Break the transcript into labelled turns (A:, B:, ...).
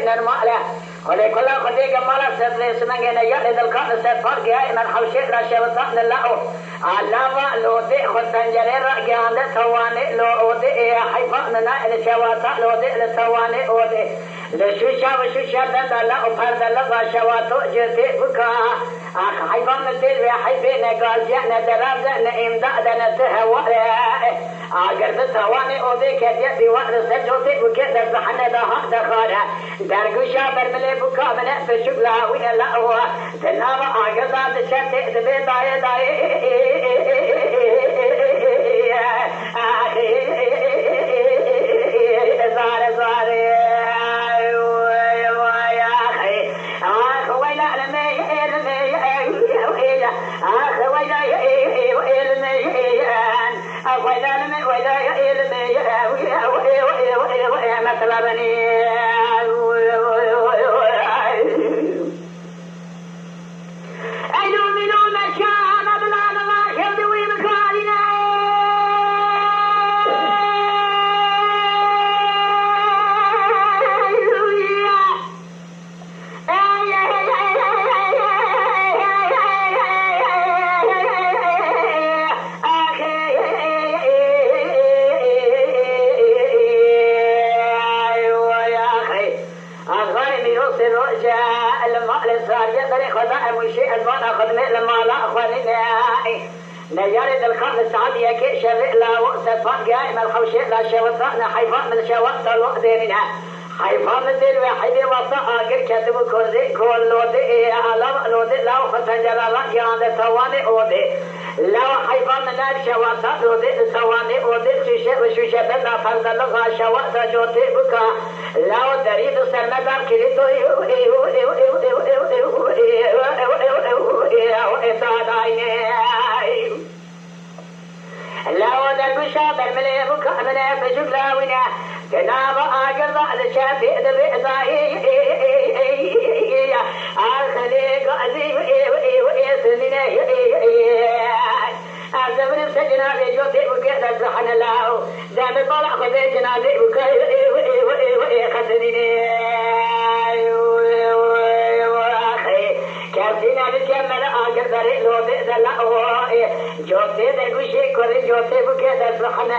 A: نرمال خلي كل خدي جمالة ستري سنجنا يالد الكون ستفرق يا إن الحوشة رشوتنا الله علامة لو دي خدن جرير جاند ثواني لو دي حيفنا الشواطة لو دي الثواني لو دي لشوشة وشوشة دنا لا أفرد لا شواطة جدي بكا حيفنا تلوي حيفنا قال جانا درابنا إمدادنا تهوى أجرد ثواني لو دي كدي وقت سجوتي وكذا زحنا ده دخاله درجوشة برملي بكا من فشكلها وين لا هو تنام أجزاد شتى دبي داي زار يا أخي ويلا نجارة الخمس السعودية كشر لا وقت فجأة من الحوشة لا شوطنا حيفان من شوط الوقتنا حيفان الدين واحد وصاء غير كتب كل لودي على لودي لو خسنجر لا جان ثواني أودي لو حيفان نار شوط لودي ثواني أودي شوشة بنا فرد لغا شوط جوتي بكا لو دريد سرمدار كريتو لا ودربشا برملي بكامنا فجبلا ونا جناب أجر على شافي دبئتاي أخلي قاضي وإسنينا أزمن سجنا بجوتي وكذا سبحان الله دام طلع خذ جنازي وكذا خذني كابتنا بكمل أجر دري لو بئذ الله جوتي دقوشي كوري جوتي بكذا سبحان